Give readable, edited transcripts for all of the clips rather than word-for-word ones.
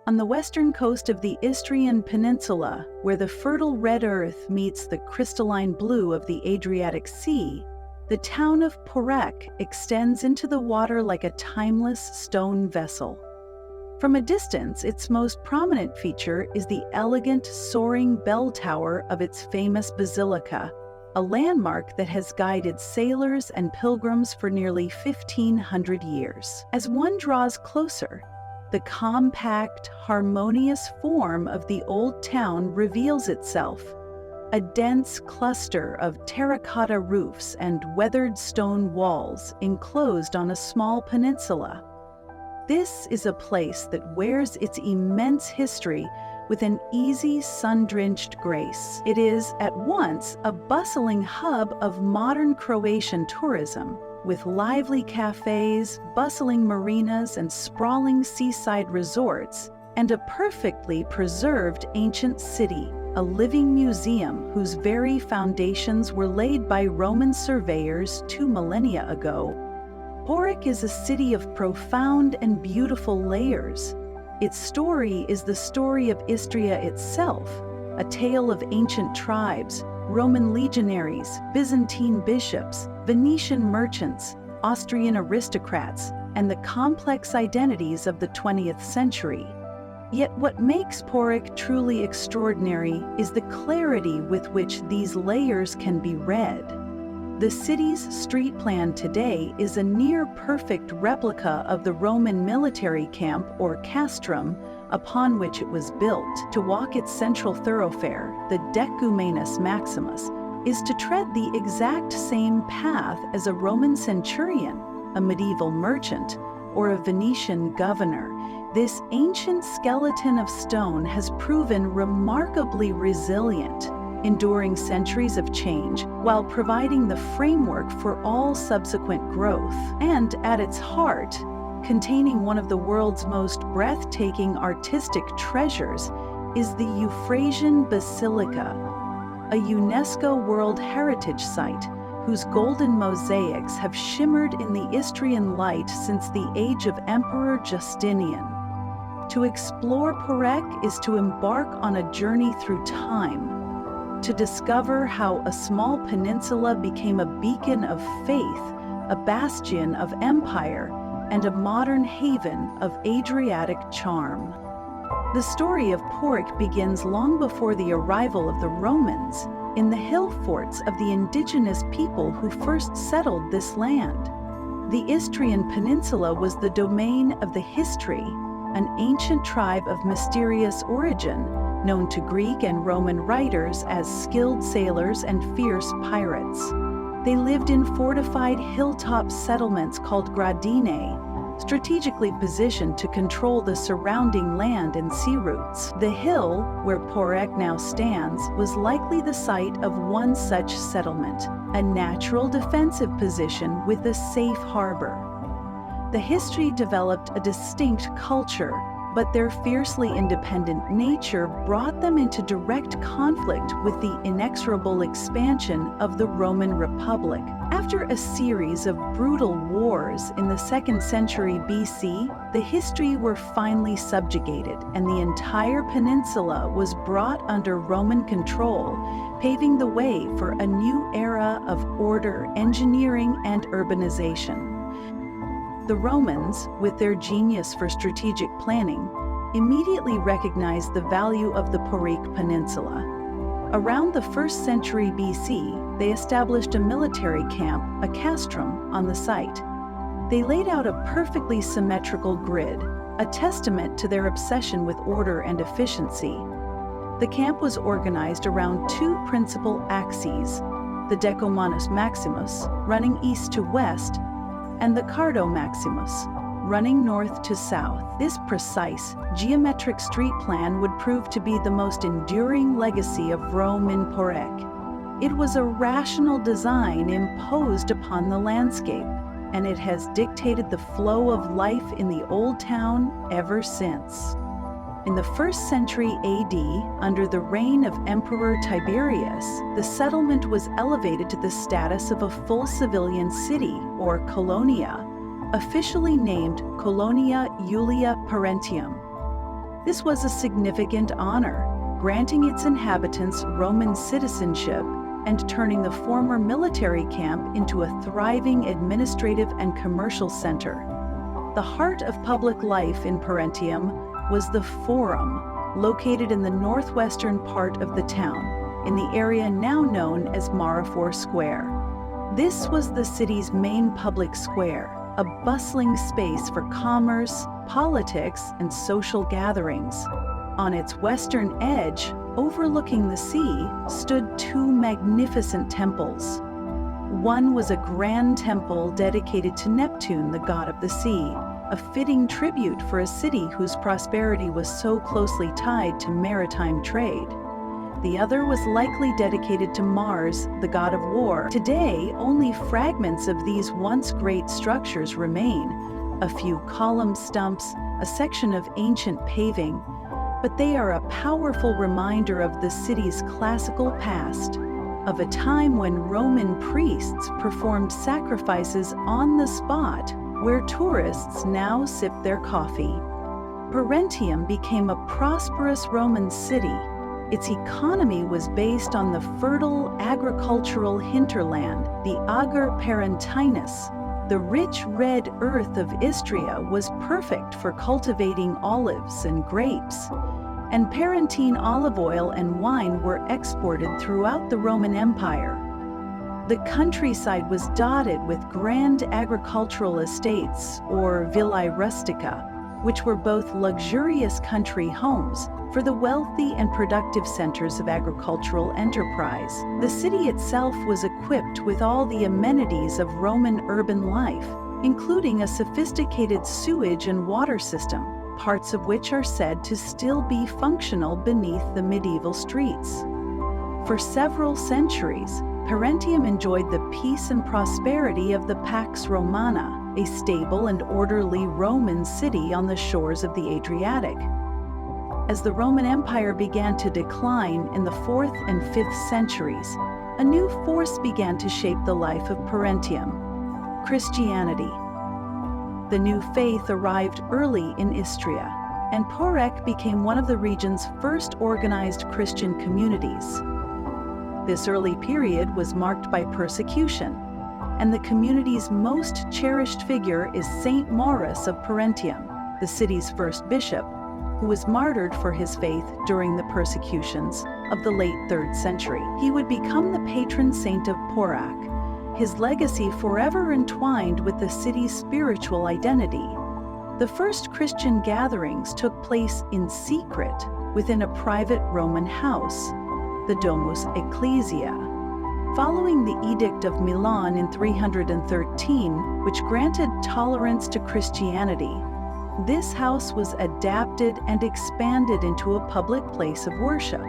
On the western coast of the Istrian Peninsula, where the fertile red earth meets the crystalline blue of the Adriatic Sea, the town of Porec extends into the water like a timeless stone vessel. From a distance, its most prominent feature is the elegant, soaring bell tower of its famous basilica, a landmark that has guided sailors and pilgrims for nearly 1,500 years. As one draws closer, the compact, harmonious form of the old town reveals itself, a dense cluster of terracotta roofs and weathered stone walls enclosed on a small peninsula. This is a place that wears its immense history with an easy, sun-drenched grace. It is, at once, a bustling hub of modern Croatian tourism, with lively cafés, bustling marinas, and sprawling seaside resorts, and a perfectly preserved ancient city, a living museum whose very foundations were laid by Roman surveyors 2 millennia ago. Porec is a city of profound and beautiful layers. Its story is the story of Istria itself, a tale of ancient tribes, Roman legionaries, Byzantine bishops, Venetian merchants, Austrian aristocrats, and the complex identities of the 20th century. Yet what makes Porec truly extraordinary is the clarity with which these layers can be read. The city's street plan today is a near-perfect replica of the Roman military camp, or castrum, upon which it was built. To walk its central thoroughfare, the Decumanus Maximus, is to tread the exact same path as a Roman centurion, a medieval merchant, or a Venetian governor. This ancient skeleton of stone has proven remarkably resilient, enduring centuries of change while providing the framework for all subsequent growth. And at its heart, containing one of the world's most breathtaking artistic treasures, is the Euphrasian Basilica, a UNESCO World Heritage Site whose golden mosaics have shimmered in the Istrian light since the age of Emperor Justinian. To explore Porec is to embark on a journey through time, to discover how a small peninsula became a beacon of faith, a bastion of empire, and a modern haven of Adriatic charm. The story of Porec begins long before the arrival of the Romans, in the hill forts of the indigenous people who first settled this land. The Istrian Peninsula was the domain of the Histri, an ancient tribe of mysterious origin, known to Greek and Roman writers as skilled sailors and fierce pirates. They lived in fortified hilltop settlements called gradine, strategically positioned to control the surrounding land and sea routes. The hill, where Porec now stands, was likely the site of one such settlement, a natural defensive position with a safe harbor. The Histri developed a distinct culture, but their fiercely independent nature brought them into direct conflict with the inexorable expansion of the Roman Republic. After a series of brutal wars in the 2nd century BC, the Histri were finally subjugated, and the entire peninsula was brought under Roman control, paving the way for a new era of order, engineering, and urbanization. The Romans, with their genius for strategic planning, immediately recognized the value of the Porec Peninsula. Around the 1st century BC, they established a military camp, a castrum, on the site. They laid out a perfectly symmetrical grid, a testament to their obsession with order and efficiency. The camp was organized around 2 principal axes, the Decumanus Maximus, running east to west, and the Cardo Maximus, running north to south. This precise, geometric street plan would prove to be the most enduring legacy of Rome in Porec. It was a rational design imposed upon the landscape, and it has dictated the flow of life in the old town ever since. In the 1st century AD, under the reign of Emperor Tiberius, the settlement was elevated to the status of a full civilian city, or colonia, officially named Colonia Iulia Parentium. This was a significant honor, granting its inhabitants Roman citizenship and turning the former military camp into a thriving administrative and commercial center. The heart of public life in Parentium was the Forum, located in the northwestern part of the town, in the area now known as Marifor Square. This was the city's main public square, a bustling space for commerce, politics, and social gatherings. On its western edge, overlooking the sea, stood two magnificent temples. One was a grand temple dedicated to Neptune, the god of the sea, a fitting tribute for a city whose prosperity was so closely tied to maritime trade. The other was likely dedicated to Mars, the god of war. Today, only fragments of these once great structures remain, a few column stumps, a section of ancient paving, but they are a powerful reminder of the city's classical past, of a time when Roman priests performed sacrifices on the spot where tourists now sip their coffee. Parentium became a prosperous Roman city. Its economy was based on the fertile agricultural hinterland, the Ager Parentinus. The rich red earth of Istria was perfect for cultivating olives and grapes, and Parentine olive oil and wine were exported throughout the Roman Empire. The countryside was dotted with grand agricultural estates, or villae rustica, which were both luxurious country homes for the wealthy and productive centers of agricultural enterprise. The city itself was equipped with all the amenities of Roman urban life, including a sophisticated sewage and water system, parts of which are said to still be functional beneath the medieval streets. For several centuries, Parentium enjoyed the peace and prosperity of the Pax Romana, a stable and orderly Roman city on the shores of the Adriatic. As the Roman Empire began to decline in the 4th and 5th centuries, a new force began to shape the life of Parentium: Christianity. The new faith arrived early in Istria, and Porec became one of the region's first organized Christian communities. This early period was marked by persecution, and the community's most cherished figure is Saint Maurice of Parentium, the city's first bishop, who was martyred for his faith during the persecutions of the late 3rd century. He would become the patron saint of Porec, his legacy forever entwined with the city's spiritual identity. The first Christian gatherings took place in secret within a private Roman house, the Domus Ecclesia. Following the Edict of Milan in 313, which granted tolerance to Christianity, this house was adapted and expanded into a public place of worship.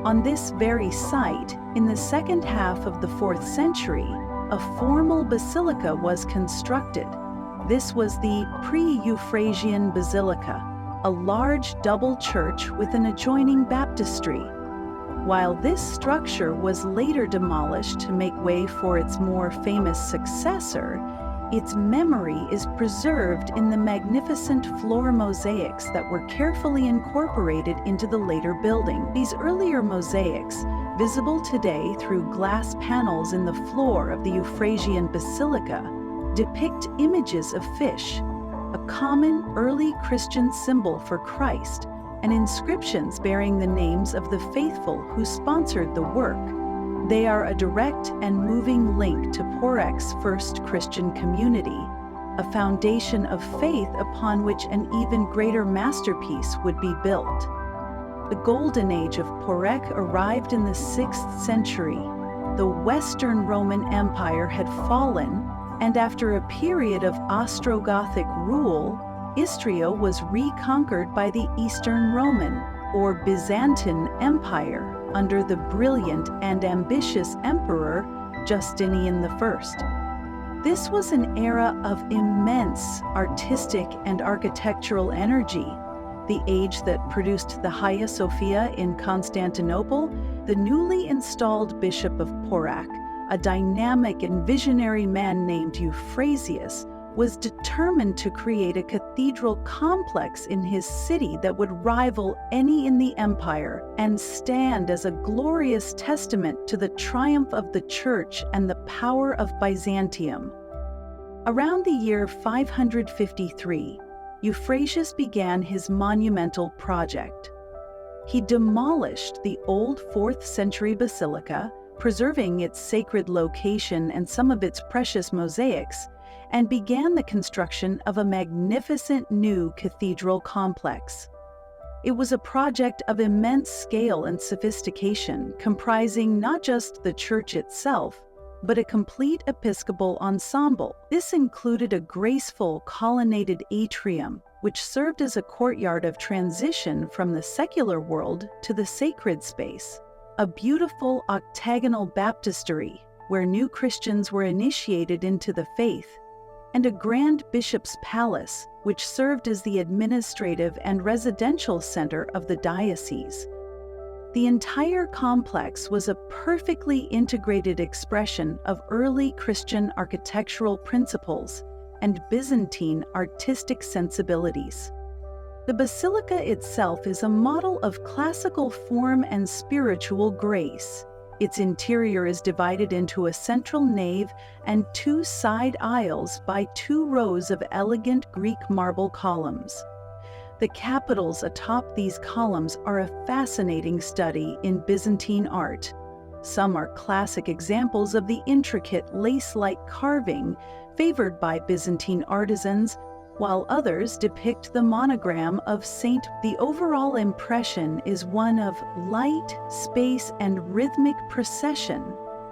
On this very site, in the second half of the 4th century, a formal basilica was constructed. This was the pre-Euphrasian Basilica, a large double church with an adjoining baptistry. While this structure was later demolished to make way for its more famous successor, its memory is preserved in the magnificent floor mosaics that were carefully incorporated into the later building. These earlier mosaics, visible today through glass panels in the floor of the Euphrasian Basilica, depict images of fish, a common early Christian symbol for Christ, and inscriptions bearing the names of the faithful who sponsored the work. They are a direct and moving link to Porec's first Christian community, a foundation of faith upon which an even greater masterpiece would be built. The golden age of Porec arrived in the 6th century. The Western Roman Empire had fallen, and after a period of Ostrogothic rule, Istria was reconquered by the Eastern Roman, or Byzantine Empire, under the brilliant and ambitious emperor Justinian I. This was an era of immense artistic and architectural energy, the age that produced the Hagia Sophia in Constantinople. The newly installed Bishop of Porec, a dynamic and visionary man named Euphrasius, was determined to create a cathedral complex in his city that would rival any in the empire and stand as a glorious testament to the triumph of the Church and the power of Byzantium. Around the year 553, Euphrasius began his monumental project. He demolished the old 4th century basilica, preserving its sacred location and some of its precious mosaics, and began the construction of a magnificent new cathedral complex. It was a project of immense scale and sophistication, comprising not just the church itself, but a complete episcopal ensemble. This included a graceful colonnaded atrium, which served as a courtyard of transition from the secular world to the sacred space, a beautiful octagonal baptistery where new Christians were initiated into the faith, and a grand bishop's palace, which served as the administrative and residential center of the diocese. The entire complex was a perfectly integrated expression of early Christian architectural principles and Byzantine artistic sensibilities. The basilica itself is a model of classical form and spiritual grace. Its interior is divided into a central nave and 2 side aisles by 2 rows of elegant Greek marble columns. The capitals atop these columns are a fascinating study in Byzantine art. Some are classic examples of the intricate lace-like carving favored by Byzantine artisans, while others depict the monogram of Saint. The overall impression is one of light, space, and rhythmic procession,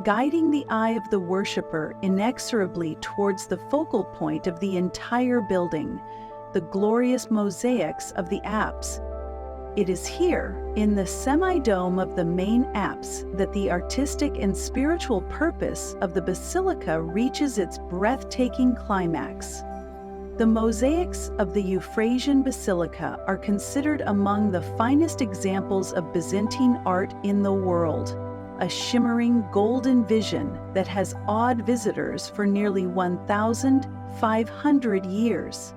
guiding the eye of the worshipper inexorably towards the focal point of the entire building, the glorious mosaics of the apse. It is here, in the semi-dome of the main apse, that the artistic and spiritual purpose of the basilica reaches its breathtaking climax. The mosaics of the Euphrasian Basilica are considered among the finest examples of Byzantine art in the world, a shimmering golden vision that has awed visitors for nearly 1,500 years.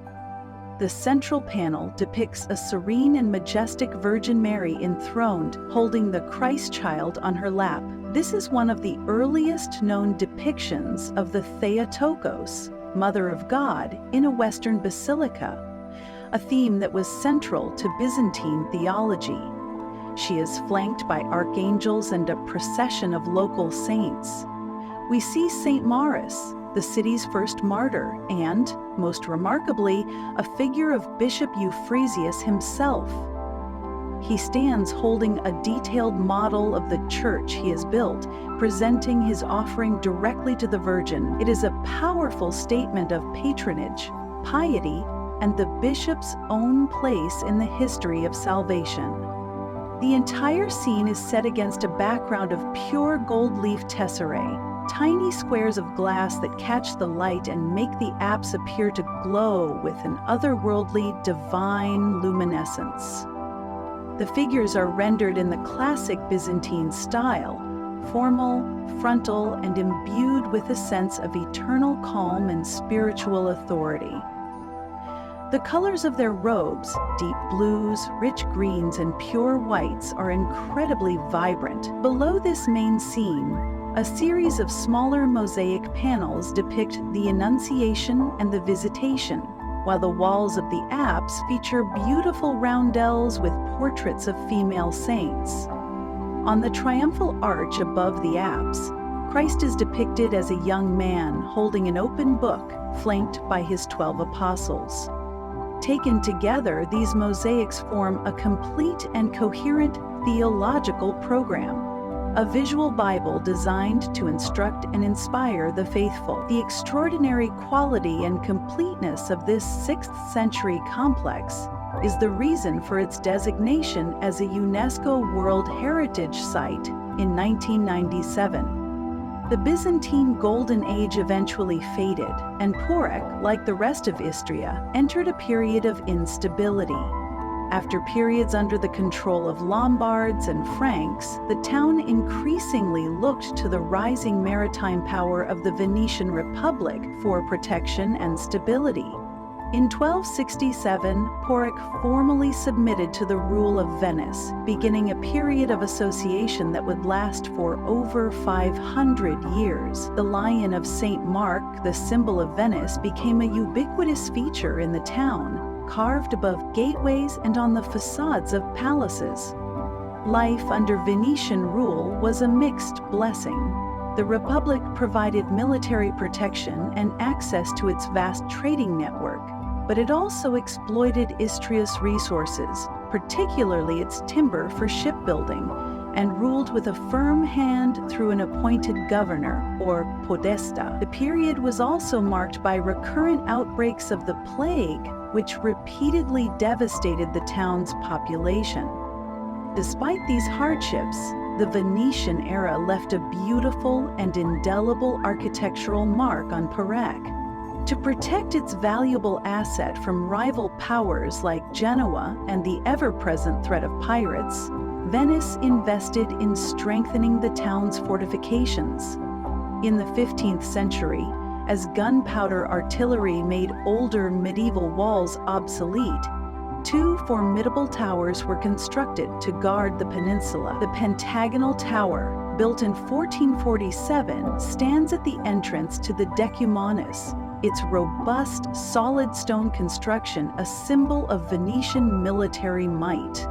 The central panel depicts a serene and majestic Virgin Mary enthroned, holding the Christ child on her lap. This is one of the earliest known depictions of the Theotokos, Mother of God, in a Western basilica, a theme that was central to Byzantine theology. She is flanked by archangels and a procession of local saints. We see Saint Maurus, the city's first martyr, and, most remarkably, a figure of Bishop Euphrasius himself. He stands holding a detailed model of the church he has built, presenting his offering directly to the Virgin. It is a powerful statement of patronage, piety, and the bishop's own place in the history of salvation. The entire scene is set against a background of pure gold leaf tesserae, tiny squares of glass that catch the light and make the apse appear to glow with an otherworldly, divine luminescence. The figures are rendered in the classic Byzantine style, formal, frontal, and imbued with a sense of eternal calm and spiritual authority. The colors of their robes, deep blues, rich greens, and pure whites, are incredibly vibrant. Below this main scene, a series of smaller mosaic panels depict the Annunciation and the Visitation, while the walls of the apse feature beautiful roundels with portraits of female saints. On the triumphal arch above the apse, Christ is depicted as a young man holding an open book, flanked by his 12 apostles. Taken together, these mosaics form a complete and coherent theological program, a visual Bible designed to instruct and inspire the faithful. The extraordinary quality and completeness of this 6th century complex is the reason for its designation as a UNESCO World Heritage Site in 1997. The Byzantine Golden Age eventually faded, and Porec, like the rest of Istria, entered a period of instability. After periods under the control of Lombards and Franks, the town increasingly looked to the rising maritime power of the Venetian Republic for protection and stability. In 1267, Porec formally submitted to the rule of Venice, beginning a period of association that would last for over 500 years. The Lion of St. Mark, the symbol of Venice, became a ubiquitous feature in the town, carved above gateways and on the facades of palaces. Life under Venetian rule was a mixed blessing. The Republic provided military protection and access to its vast trading network, but it also exploited Istria's resources, particularly its timber for shipbuilding, and ruled with a firm hand through an appointed governor, or podesta. The period was also marked by recurrent outbreaks of the plague, which repeatedly devastated the town's population. Despite these hardships, the Venetian era left a beautiful and indelible architectural mark on Porec. To protect its valuable asset from rival powers like Genoa and the ever-present threat of pirates, Venice invested in strengthening the town's fortifications. In the 15th century, as gunpowder artillery made older medieval walls obsolete, two formidable towers were constructed to guard the peninsula. The Pentagonal Tower, built in 1447, stands at the entrance to the Decumanus, its robust, solid stone construction a symbol of Venetian military might.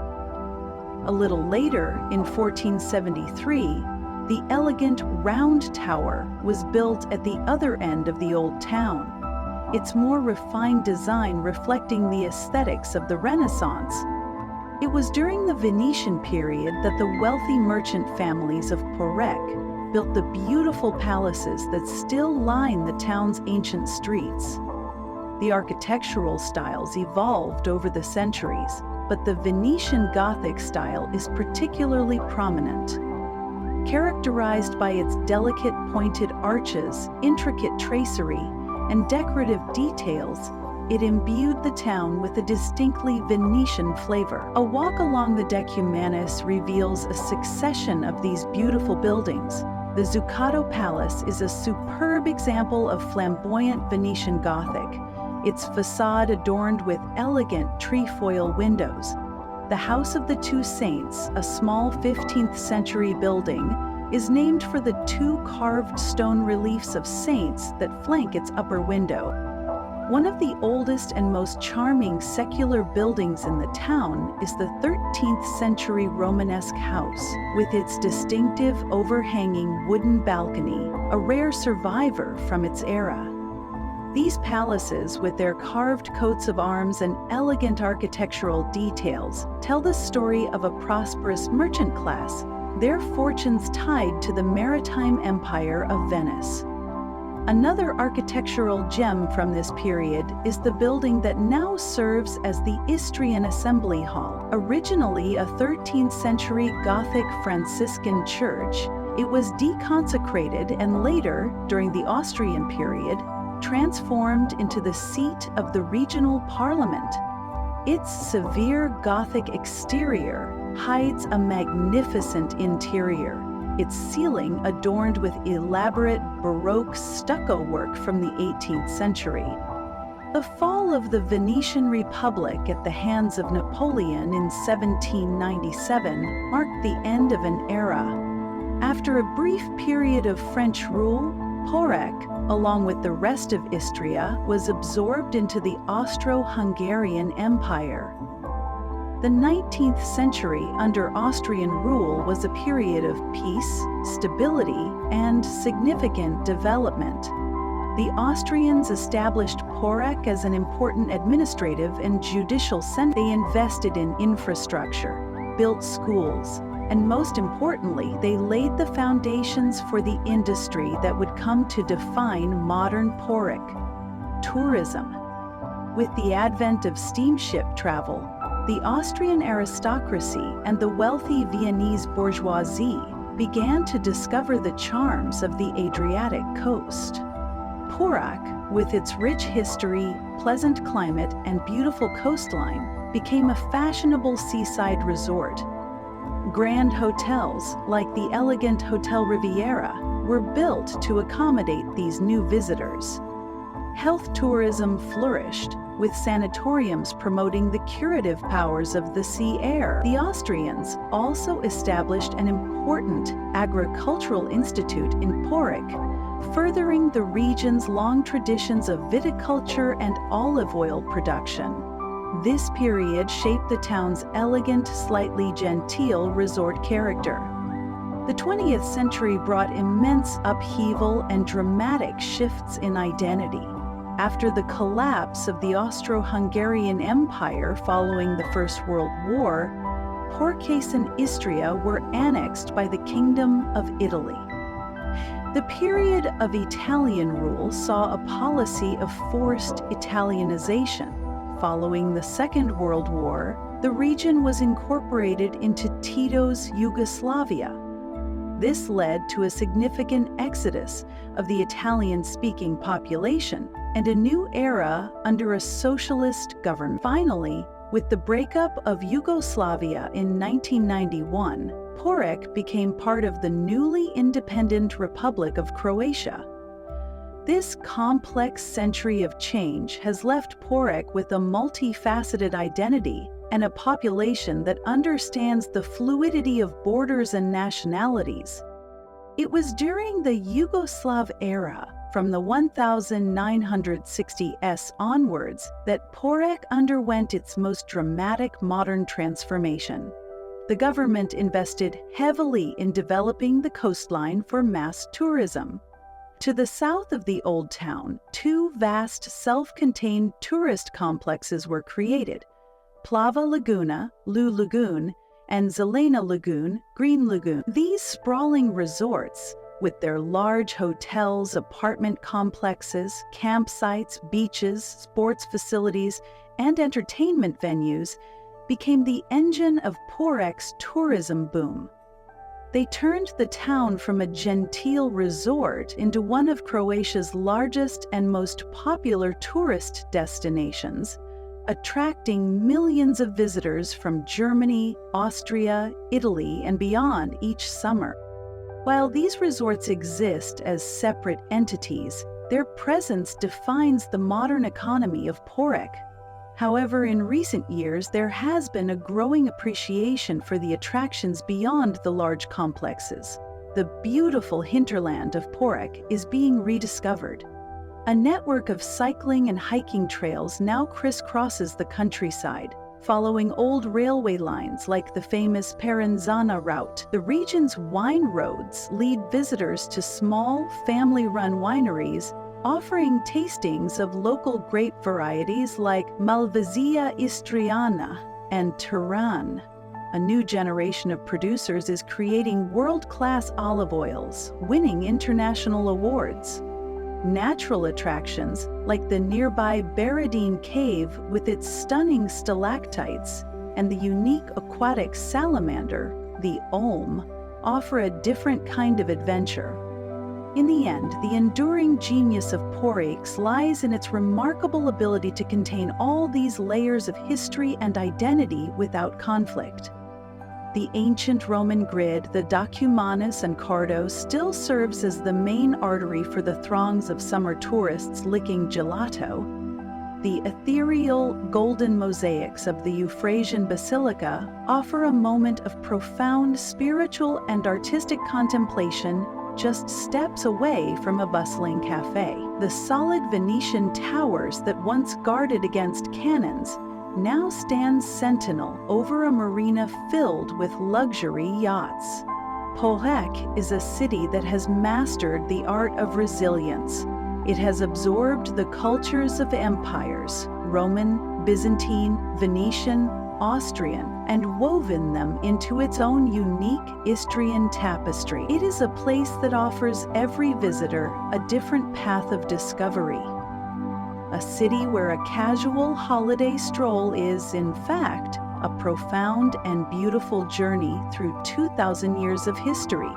A little later, in 1473, the elegant round tower was built at the other end of the old town, its more refined design reflecting the aesthetics of the Renaissance. It was during the Venetian period that the wealthy merchant families of Porec built the beautiful palaces that still line the town's ancient streets. The architectural styles evolved over the centuries, but the Venetian Gothic style is particularly prominent. Characterized by its delicate pointed arches, intricate tracery, and decorative details, it imbued the town with a distinctly Venetian flavor. A walk along the Decumanus reveals a succession of these beautiful buildings. The Zuccato Palace is a superb example of flamboyant Venetian Gothic, its facade adorned with elegant trefoil windows. The House of the Two Saints, a small 15th century building, is named for the two carved stone reliefs of saints that flank its upper window. One of the oldest and most charming secular buildings in the town is the 13th century Romanesque house, with its distinctive overhanging wooden balcony, a rare survivor from its era. These palaces, with their carved coats of arms and elegant architectural details, tell the story of a prosperous merchant class, their fortunes tied to the maritime empire of Venice. Another architectural gem from this period is the building that now serves as the Istrian Assembly Hall. Originally a 13th century Gothic Franciscan church, it was deconsecrated and later, during the Austrian period, transformed into the seat of the regional parliament. Its severe Gothic exterior hides a magnificent interior, its ceiling adorned with elaborate Baroque stucco work from the 18th century. The fall of the Venetian Republic at the hands of Napoleon in 1797 marked the end of an era. After a brief period of French rule, Porec, along with the rest of Istria, was absorbed into the Austro-Hungarian Empire. The 19th century under Austrian rule was a period of peace, stability, and significant development. The Austrians established Porec as an important administrative and judicial center. They invested in infrastructure, built schools, and most importantly, they laid the foundations for the industry that would come to define modern Porec: tourism. With the advent of steamship travel, the Austrian aristocracy and the wealthy Viennese bourgeoisie began to discover the charms of the Adriatic coast. Porec, with its rich history, pleasant climate, and beautiful coastline, became a fashionable seaside resort. Grand hotels, like the elegant Hotel Riviera, were built to accommodate these new visitors. Health tourism flourished, with sanatoriums promoting the curative powers of the sea air. The Austrians also established an important agricultural institute in Porec, furthering the region's long traditions of viticulture and olive oil production. This period shaped the town's elegant, slightly genteel resort character. The 20th century brought immense upheaval and dramatic shifts in identity. After the collapse of the Austro-Hungarian Empire following the First World War, Porec and Istria were annexed by the Kingdom of Italy. The period of Italian rule saw a policy of forced Italianization. Following the Second World War, the region was incorporated into Tito's Yugoslavia. This led to a significant exodus of the Italian-speaking population and a new era under a socialist government. Finally, with the breakup of Yugoslavia in 1991, Porec became part of the newly independent Republic of Croatia. This complex century of change has left Porec with a multifaceted identity and a population that understands the fluidity of borders and nationalities. It was during the Yugoslav era, from the 1960s onwards, that Porec underwent its most dramatic modern transformation. The government invested heavily in developing the coastline for mass tourism. To the south of the Old Town, two vast self-contained tourist complexes were created: Plava Laguna, Lu Lagoon, and Zelena Lagoon, Green Lagoon. These sprawling resorts, with their large hotels, apartment complexes, campsites, beaches, sports facilities, and entertainment venues, became the engine of Porec's tourism boom. They turned the town from a genteel resort into one of Croatia's largest and most popular tourist destinations, attracting millions of visitors from Germany, Austria, Italy, and beyond each summer. While these resorts exist as separate entities, their presence defines the modern economy of Porec. However, in recent years, there has been a growing appreciation for the attractions beyond the large complexes. The beautiful hinterland of Porec is being rediscovered. A network of cycling and hiking trails now crisscrosses the countryside, following old railway lines like the famous Peninsula route. The region's wine roads lead visitors to small, family-run wineries, offering tastings of local grape varieties like Malvasia Istriana and Turan. A new generation of producers is creating world-class olive oils, winning international awards. Natural attractions, like the nearby Baradine Cave with its stunning stalactites and the unique aquatic salamander, the Olm, offer a different kind of adventure. In the end, the enduring genius of Porec lies in its remarkable ability to contain all these layers of history and identity without conflict. The ancient Roman grid, the Documanus and Cardo, still serves as the main artery for the throngs of summer tourists licking gelato. The ethereal, golden mosaics of the Euphrasian Basilica offer a moment of profound spiritual and artistic contemplation just steps away from a bustling cafe. The solid Venetian towers that once guarded against cannons now stand sentinel over a marina filled with luxury yachts. Porec is a city that has mastered the art of resilience. It has absorbed the cultures of empires, Roman, Byzantine, Venetian, Austrian, and woven them into its own unique Istrian tapestry. It is a place that offers every visitor a different path of discovery. A city where a casual holiday stroll is, in fact, a profound and beautiful journey through 2,000 years of history.